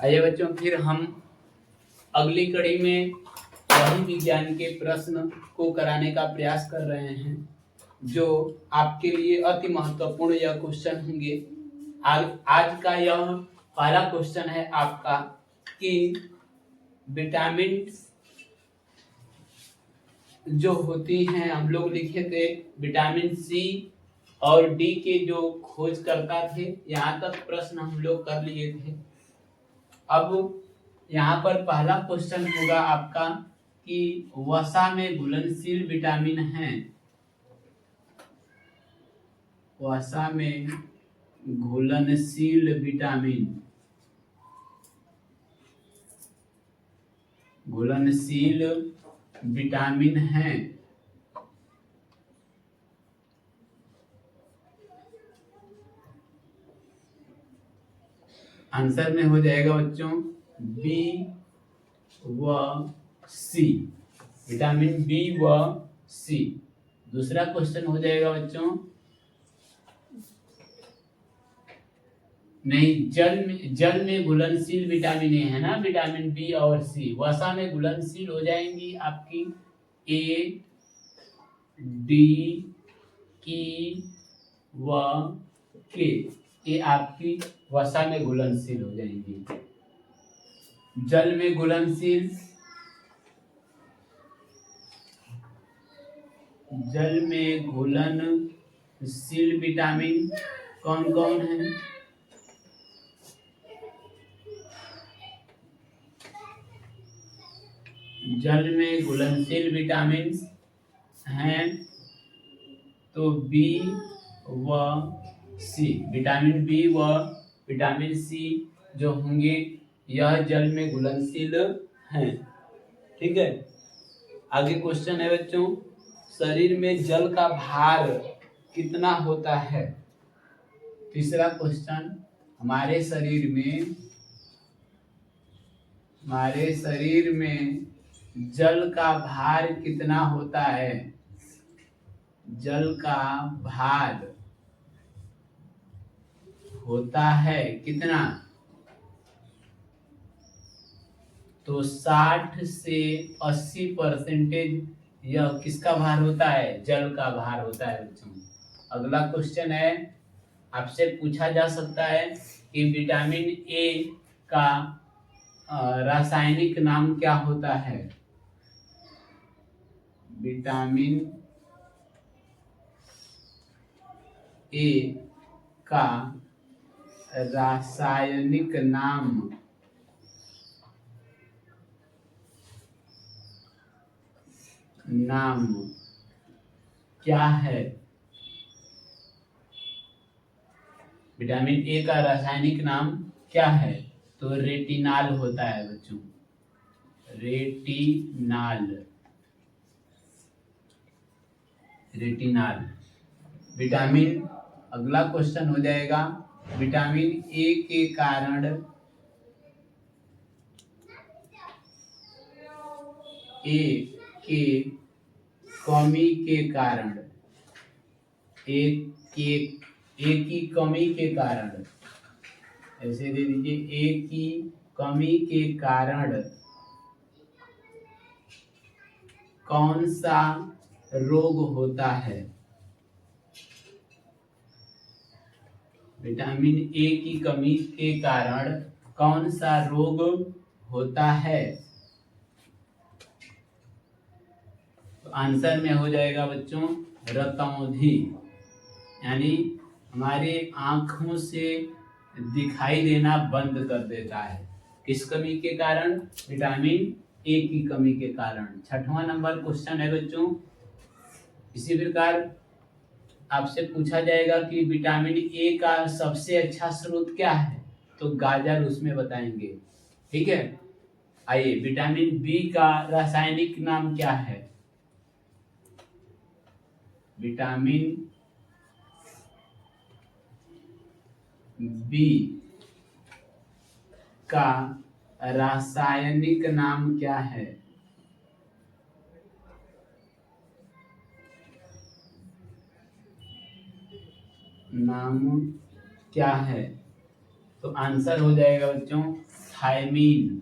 आइए बच्चों, फिर हम अगली कड़ी में वही विज्ञान के प्रश्न को कराने का प्रयास कर रहे हैं जो आपके लिए अति महत्वपूर्ण यह क्वेश्चन होंगे। आज का यह पहला क्वेश्चन है आपका कि विटामिन जो होती हैं, हम लोग लिखे थे विटामिन सी और डी के जो खोजकर्ता थे, यहाँ तक प्रश्न हम लोग कर लिए थे। अब यहाँ पर पहला क्वेश्चन होगा आपका कि वसा में घुलनशील विटामिन हैं, वसा में घुलनशील विटामिन हैं। आंसर में हो जाएगा बच्चों बी व सी, विटामिन बी व सी। दूसरा क्वेश्चन हो जाएगा बच्चों, नहीं, जल में घुलनशील विटामिन ए है ना, विटामिन बी और सी। वसा में घुलनशील हो जाएंगी आपकी ए, डी, ई व के, ये आपकी वसा में घुलनशील हो जाएंगी। जल में घुलनशील विटामिन कौन कौन है? जल में घुलनशील विटामिन हैं तो बी व सी, विटामिन बी व विटामिन सी जो होंगे यह जल में घुलनशील हैं। ठीक है, आगे क्वेश्चन है बच्चों, शरीर में जल का भार कितना होता है? तीसरा क्वेश्चन, हमारे शरीर में जल का भार कितना होता है? जल का भार होता है कितना? तो 60 से 80% यह किसका भार होता है? जल का भार होता है बच्चों। अगला क्वेश्चन है, आपसे पूछा जा सकता है कि विटामिन ए का रासायनिक नाम क्या होता है? विटामिन ए का रासायनिक नाम क्या है? विटामिन ए का रासायनिक नाम क्या है? तो रेटिनाल होता है बच्चों, रेटिनाल। विटामिन, अगला क्वेश्चन हो जाएगा, विटामिन ए के कारण कमी के कारण, ऐसे दे दीजिए, ए की कमी के कारण कौन सा रोग होता है? विटामिन ए की कमी के कारण कौन सा रोग होता है? तो आंसर में हो जाएगा बच्चों रतौंधी, यानी हमारे आंखों से दिखाई देना बंद कर देता है। किस कमी के कारण? विटामिन ए की कमी के कारण। छठवां नंबर क्वेश्चन है बच्चों, इसी प्रकार आपसे पूछा जाएगा कि विटामिन ए का सबसे अच्छा स्रोत क्या है? तो गाजर उसमें बताएंगे। ठीक है, आइए, विटामिन बी का रासायनिक नाम क्या है? विटामिन बी का रासायनिक नाम क्या है? नाम क्या है? तो आंसर हो जाएगा बच्चों थायमीन।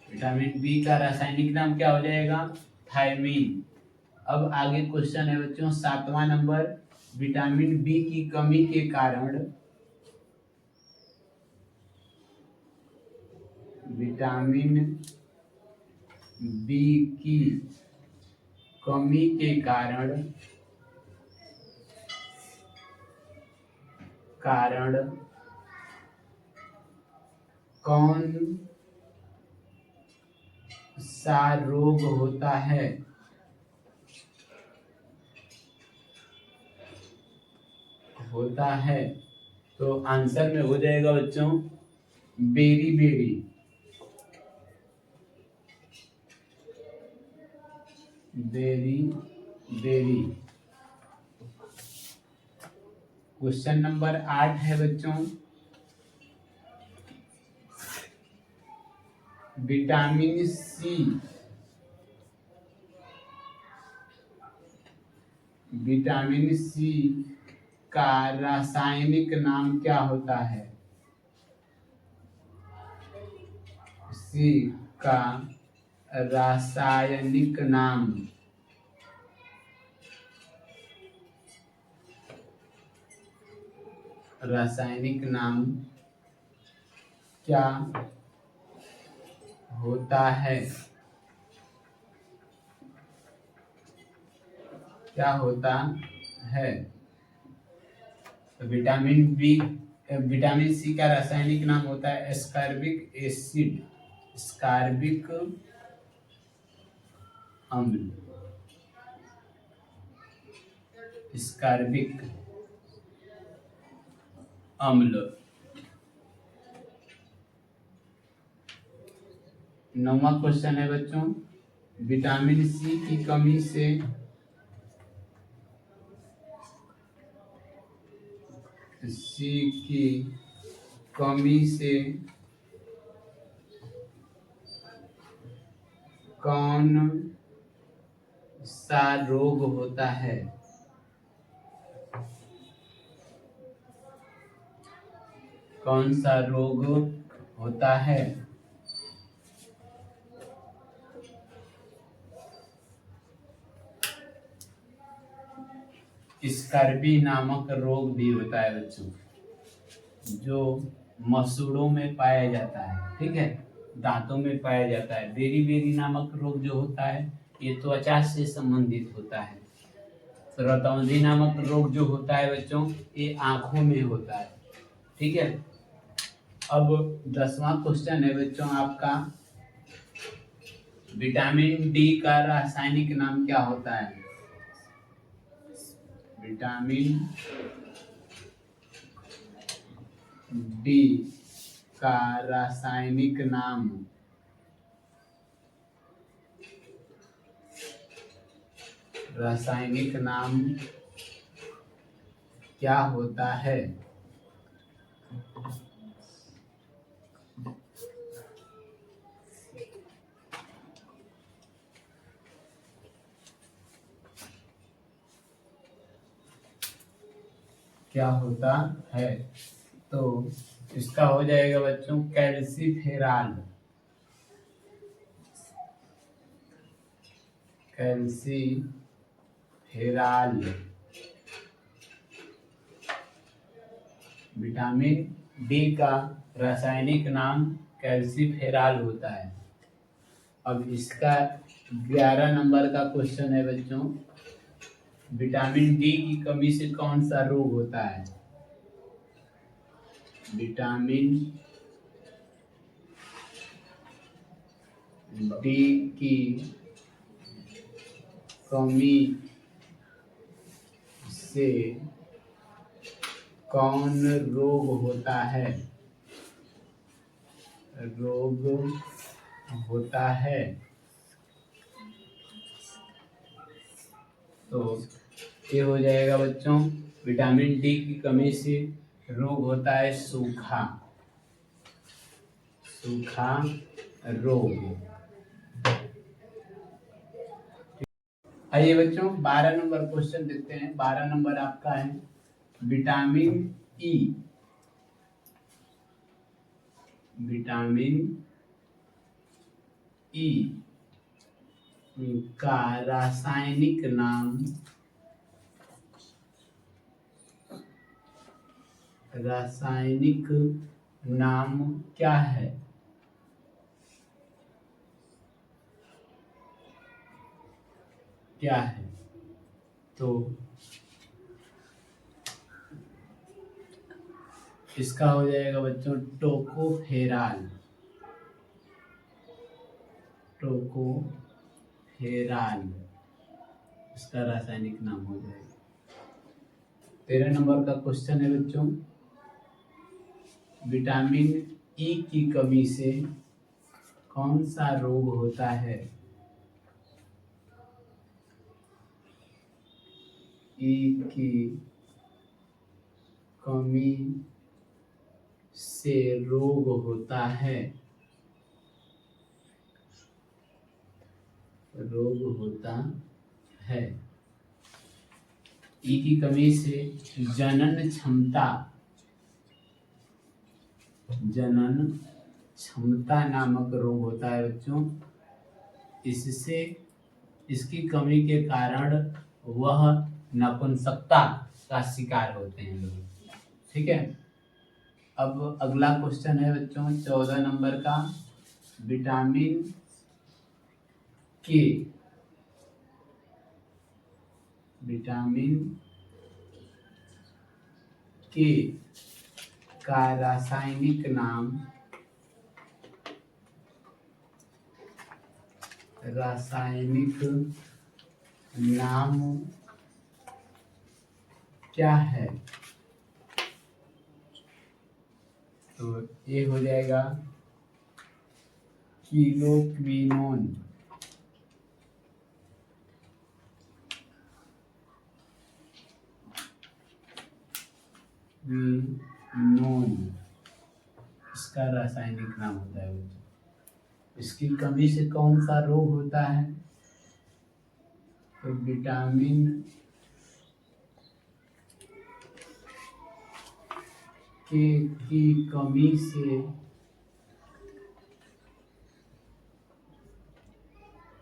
विटामिन बी का रासायनिक नाम क्या हो जाएगा? थायमीन। अब आगे क्वेश्चन है बच्चों 7वां नंबर, विटामिन बी की कमी के कारण विटामिन बी की कमी के कारण कौन सा रोग होता है? तो आंसर में हो जाएगा बच्चों very very. Very very. Question number 8 है बच्चों, विटामिन सी का रासायनिक नाम क्या होता है? सी का रासायनिक नाम क्या होता है? तो विटामिन सी का रासायनिक नाम होता है एस्कॉर्बिक एसिड, एस्कॉर्बिक अम्ल, एस्कॉर्बिक अम्ल। 9वां क्वेश्चन है बच्चों, विटामिन सी की कमी से कौन सा रोग होता है? स्कर्वी नामक रोग भी होता है बच्चों, जो मसूड़ों में पाया जाता है, ठीक है, दांतों में पाया जाता है। बेरी बेरी नामक रोग जो होता है ये त्वचा से संबंधित होता है। रतौंधी नामक रोग जो होता है बच्चों ये आंखों में होता है, ठीक है। अब 10वां क्वेश्चन है बच्चों आपका, विटामिन डी का रासायनिक नाम क्या होता है? विटामिन डी का रासायनिक नाम क्या होता है? तो इसका हो जाएगा बच्चों कैल्सीफेराल। विटामिन डी का रासायनिक नाम कैल्सीफेराल होता है। अब इसका 11 नंबर का क्वेश्चन है बच्चों, विटामिन डी की कमी से कौन सा रोग होता है? विटामिन डी की कमी से कौन रोग होता है? तो ये हो जाएगा बच्चों, विटामिन डी की कमी से रोग होता है सूखा रोग। आइए बच्चों 12 नंबर क्वेश्चन देखते हैं। 12 नंबर आपका है, विटामिन ई, विटामिन ई का रासायनिक नाम, रासायनिक नाम क्या है? क्या है? तो इसका हो जाएगा बच्चों टोकोफेराल, टोकोफेराल इसका रासायनिक नाम हो जाएगा। 13 नंबर का क्वेश्चन है बच्चों, विटामिन ई की कमी से कौन सा रोग होता है? ई की कमी से रोग होता है, रोग होता है। ई की कमी से जनन क्षमता, जनन क्षमता नामक रोग होता है बच्चों। इससे, इसकी कमी के कारण वह नपुंसकता का शिकार होते हैं लोग। ठीक है, अब अगला क्वेश्चन है बच्चों 14 नंबर का, विटामिन के, विटामिन के का रासायनिक नाम, रासायनिक नाम क्या है? तो ये हो जाएगा किलोक्विनोन, क्विनोन इसका रासायनिक नाम होता है बच्चों। इसकी कमी से कौन सा रोग होता है? तो विटामिन के की कमी से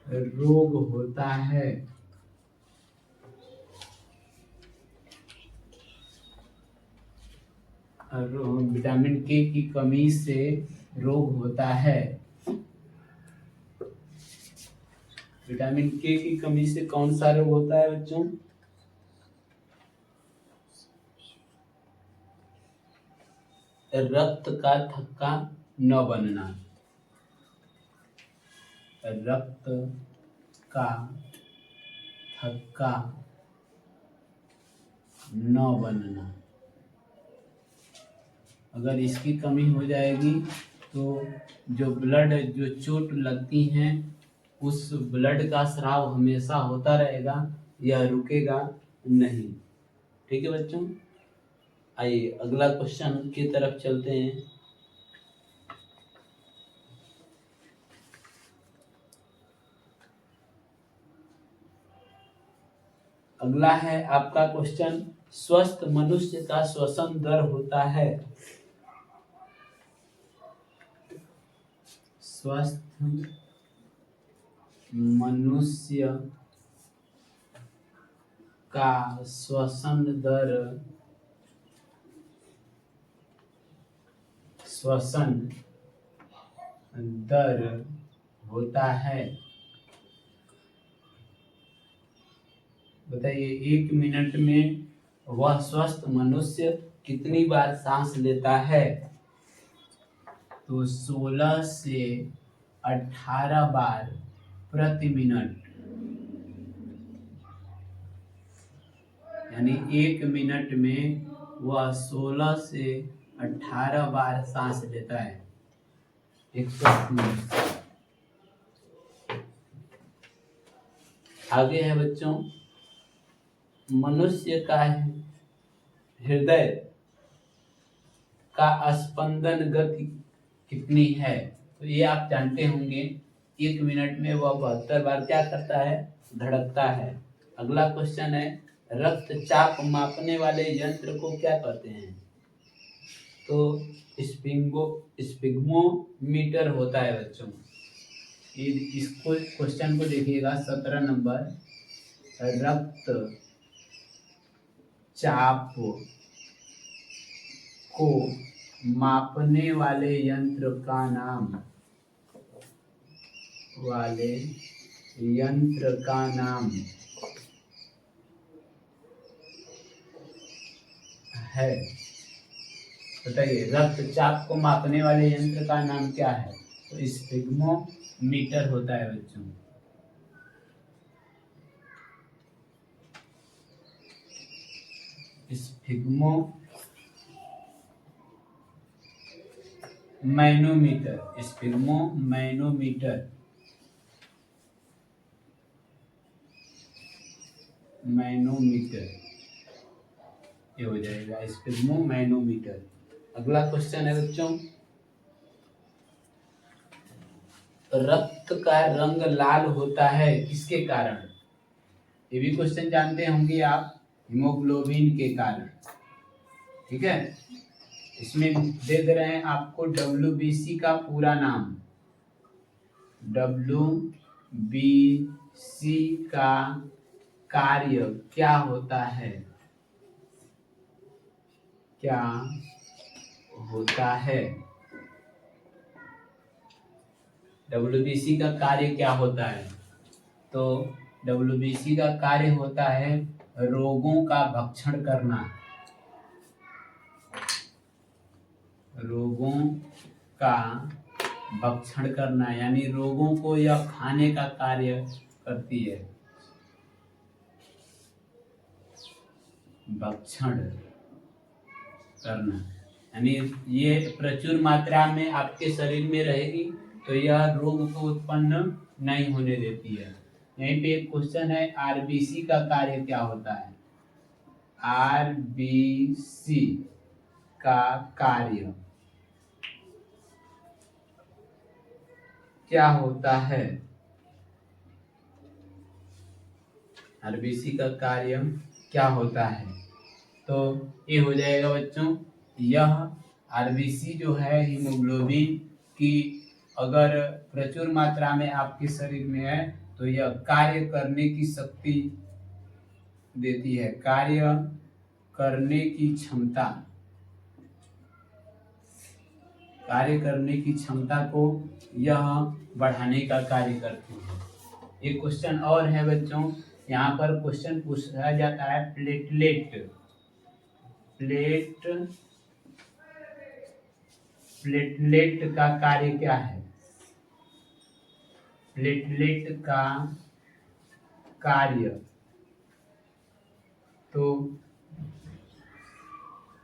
रोग होता है, विटामिन के की कमी से रोग होता है। विटामिन के की कमी से कौन सा रोग होता है बच्चों? रक्त का थक्का न बनना, रक्त का थक्का न बनना। अगर इसकी कमी हो जाएगी तो जो ब्लड, जो चोट लगती हैं उस ब्लड का स्राव हमेशा होता रहेगा, यह रुकेगा नहीं। ठीक है बच्चों, आइए अगला क्वेश्चन की तरफ चलते हैं। अगला है आपका क्वेश्चन, स्वस्थ मनुष्य का श्वसन दर होता है, स्वस्थ मनुष्य का श्वसन दर, श्वसन दर होता है, बताइए 1 मिनट में वह स्वस्थ मनुष्य कितनी बार सांस लेता है? तो 16 से 18 बार प्रति मिनट, यानी 1 मिनट में वह 16 से 18 बार सांस लेता है। 130। आगे है बच्चों, मनुष्य का हृदय का स्पंदन गति कितनी है? तो ये आप जानते होंगे, 1 मिनट में वह 72 बार क्या करता है? धड़कता है। अगला क्वेश्चन है, रक्तचाप मापने वाले यंत्र को क्या कहते हैं? तो स्पिग्मोमीटर होता है बच्चों। इसको क्वेश्चन को देखिएगा 17 नंबर, रक्त चाप को मापने वाले यंत्र का नाम है, बताइए रक्तचाप को मापने वाले यंत्र का नाम क्या है? तो स्पिग्मोमीटर होता है बच्चों। मैनोमीटर ये हो जाएगा स्पिग्मोमैनोमीटर। अगला क्वेश्चन है बच्चों, रक्त का रंग लाल होता है किसके कारण? ये भी क्वेश्चन जानते होंगे आप, हीमोग्लोबिन के कारण। ठीक है, इसमें दे दे रहे हैं आपको WBC का पूरा नाम। WBC का कार्य क्या होता है? WBC का कार्य क्या होता है? तो WBC का कार्य होता है रोगों का भक्षण करना। यानी रोगों को यह खाने का कार्य करती है, भक्षण करना। यानी ये प्रचुर मात्रा में आपके शरीर में रहेगी तो यह रोग को उत्पन्न नहीं होने देती है। यहीं पे एक क्वेश्चन है, RBC का कार्य क्या होता है? RBC का कार्य क्या होता है? RBC का कार्य क्या होता है? तो ये हो जाएगा बच्चों, यह RBC जो है हीमोग्लोबिन की अगर प्रचुर मात्रा में आपके शरीर में है तो यह कार्य करने की शक्ति देती है, कार्य करने की क्षमता को यह बढ़ाने का कार्य करती है। एक क्वेश्चन और है बच्चों, यहाँ पर क्वेश्चन पूछा जाता है प्लेटलेट का कार्य क्या है? प्लेटलेट का कार्य, तो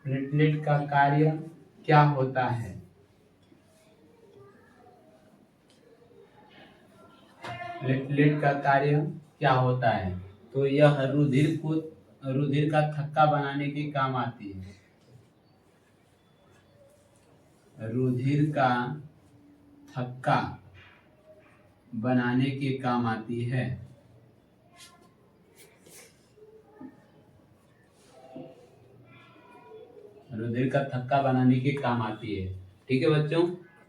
प्लेटलेट का कार्य क्या होता है? प्लेटलेट का कार्य क्या होता है? तो यह रुधिर का थक्का बनाने के काम आती है। रुधिर का थक्का बनाने के काम आती है। रुधिर का थक्का बनाने के काम आती है। ठीक है बच्चों,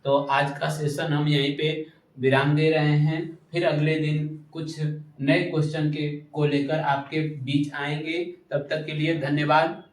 तो आज का सेशन हम यहीं पे विराम दे रहे हैं। फिर अगले दिन कुछ नए क्वेश्चन को लेकर आपके बीच आएंगे। तब तक के लिए धन्यवाद।